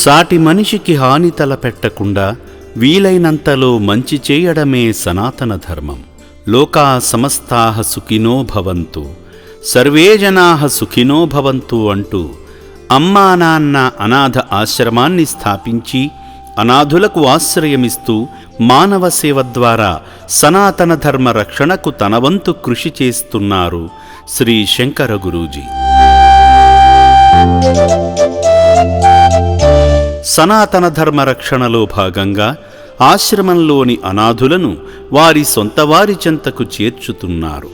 సాటి మనిషికి హాని తలపెట్టకుండా వీలైనంతలో మంచి చేయడమే సనాతన ధర్మం. లోకా సమస్తాః సుఖినో భవంతు, సర్వే జనాః సుఖినో భవంతు అంటూ అమ్మా నాన్న అనాథ ఆశ్రమాన్ని స్థాపించి అనాథులకు ఆశ్రయమిస్తూ మానవ సేవ ద్వారా సనాతన ధర్మ రక్షణకు తన వంతు కృషి చేస్తున్నారు శ్రీ శంకర గురూజీ. సనాతన ధర్మ రక్షణలో భాగంగా ఆశ్రమంలోని అనాథులను వారి సొంతవారి చెంతకు చేర్చుతున్నారు.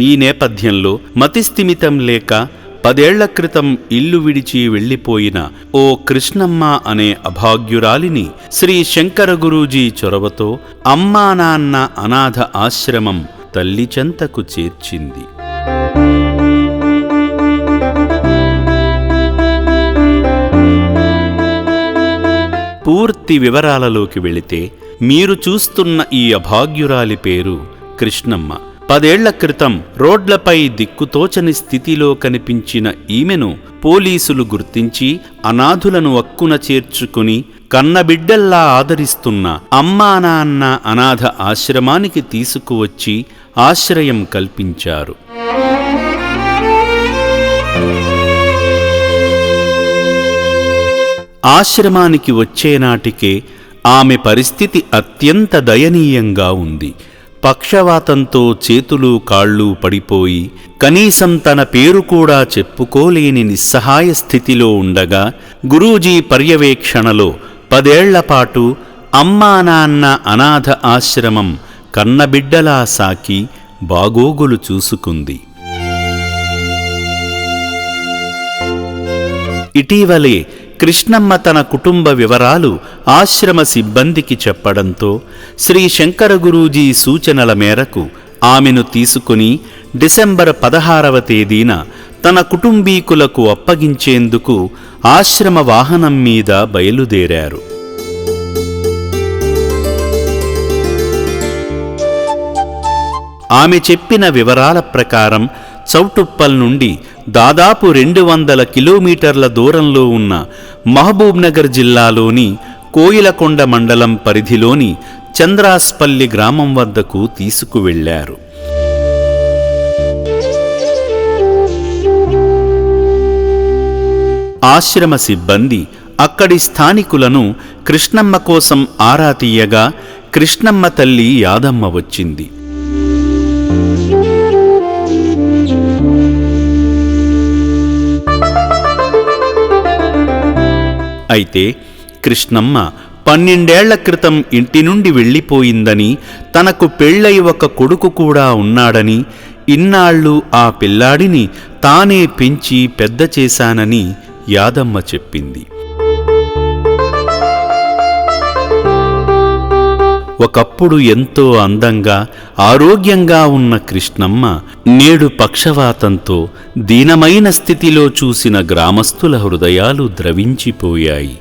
ఈ నేపథ్యంలో మతిస్థిమితం లేక 10 ఏళ్ల క్రితం ఇల్లు విడిచి వెళ్లిపోయిన ఓ కృష్ణమ్మ అనే అభాగ్యురాలిని శ్రీ శంకర గురూజీ చొరవతో అమ్మా నాన్న అనాథ ఆశ్రమం తల్లి చెంతకు చేర్చింది. పూర్తి వివరాలలోకి వెళితే, మీరు చూస్తున్న ఈ అభాగ్యురాలి పేరు కృష్ణమ్మ. 10 ఏళ్ల క్రితం రోడ్లపై దిక్కుతోచని స్థితిలో కనిపించిన ఈమెను పోలీసులు గుర్తించి అనాథులను అక్కున చేర్చుకుని కన్నబిడ్డల్లా ఆదరిస్తున్న అమ్మా నాన్న అనాథ ఆశ్రమానికి తీసుకువచ్చి ఆశ్రయం కల్పించారు. ఆశ్రమానికి వచ్చేనాటికే ఆమె పరిస్థితి అత్యంత దయనీయంగా ఉంది. పక్షవాతంతో చేతులు కాళ్ళు పడిపోయి కనీసం తన పేరు కూడా చెప్పుకోలేని నిస్సహాయ స్థితిలో ఉండగా గురూజీ పర్యవేక్షణలో 10 ఏళ్లపాటు అమ్మా నాన్న అనాథ ఆశ్రమం కన్నబిడ్డలా సాకి బాగోగులు చూసుకుంది. ఇటీవలే కృష్ణమ్మ తన కుటుంబ వివరాలు ఆశ్రమ సిబ్బందికి చెప్పడంతో శ్రీ శంకర గురూజీ సూచనల మేరకు ఆమెను తీసుకుని డిసెంబర్ 16వ తేదీన తన కుటుంబీకులకు అప్పగించేందుకు ఆశ్రమ వాహనం మీద బయలుదేరారు. ఆమె చెప్పిన వివరాల ప్రకారం చౌటుప్పల్ నుండి దాదాపు 200 కిలోమీటర్ల దూరంలో ఉన్న మహబూబ్నగర్ జిల్లాలోని కోయిలకొండ మండలం పరిధిలోని చంద్రాస్పల్లి గ్రామం వద్దకు తీసుకువెళ్లారు. ఆశ్రమ సిబ్బంది అక్కడి స్థానికులను కృష్ణమ్మ కోసం ఆరా తీయగా కృష్ణమ్మ తల్లి యాదమ్మ వచ్చింది. అయితే కృష్ణమ్మ 12 ఏళ్ల క్రితం ఇంటి నుండి వెళ్ళిపోయిందని, తనకు పెళ్ళై ఒక కొడుకు కూడా ఉన్నాడని, ఇన్నాళ్ళు ఆ పిల్లాడిని తానే పెంచి పెద్ద చేశానని యాదమ్మ చెప్పింది. ఒకప్పుడు ఎంతో అందంగా ఆరోగ్యంగా ఉన్న కృష్ణమ్మ నేడు పక్షవాతంతో దీనమైన స్థితిలో చూసిన గ్రామస్తుల హృదయాలు ద్రవించిపోయాయి.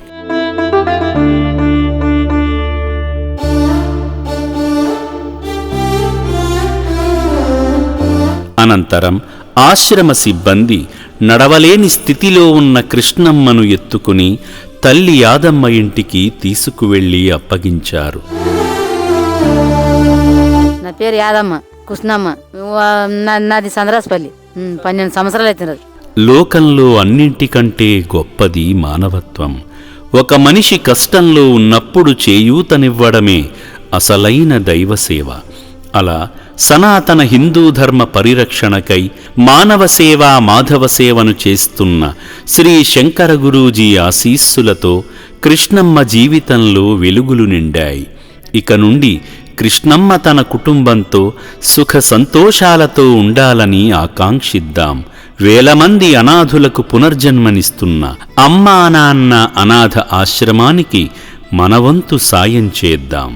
అనంతరం ఆశ్రమ సిబ్బంది నడవలేని స్థితిలో ఉన్న కృష్ణమ్మను ఎత్తుకుని తల్లి యాదమ్మ ఇంటికి తీసుకువెళ్లి అప్పగించారు. నా పేరు యాదమ్మ, కృష్ణమ్మ. నాది చంద్రాస్పల్లి. 12 సంవత్సరాలు అవుతున్నది. లోకంలో అన్నింటికంటే గొప్పది మానవత్వం. ఒక మనిషి కష్టంలో ఉన్నప్పుడు చేయూతనివ్వడమే అసలైన దైవసేవ. అలా సనాతన హిందూ ధర్మ పరిరక్షణకై మానవ సేవ మాధవ సేవను చేస్తున్న శ్రీ శంకర గురూజీ ఆశీస్సులతో కృష్ణమ్మ జీవితంలో వెలుగులు నిండాయి. ఇక నుండి కృష్ణమ్మ తన కుటుంబంతో సుఖ సంతోషాలతో ఉండాలని ఆకాంక్షిద్దాం. వేల మంది అనాథులకు పునర్జన్మనిస్తున్న అమ్మా నాన్న అనాథ ఆశ్రమానికి మనవంతు సాయం చేద్దాం.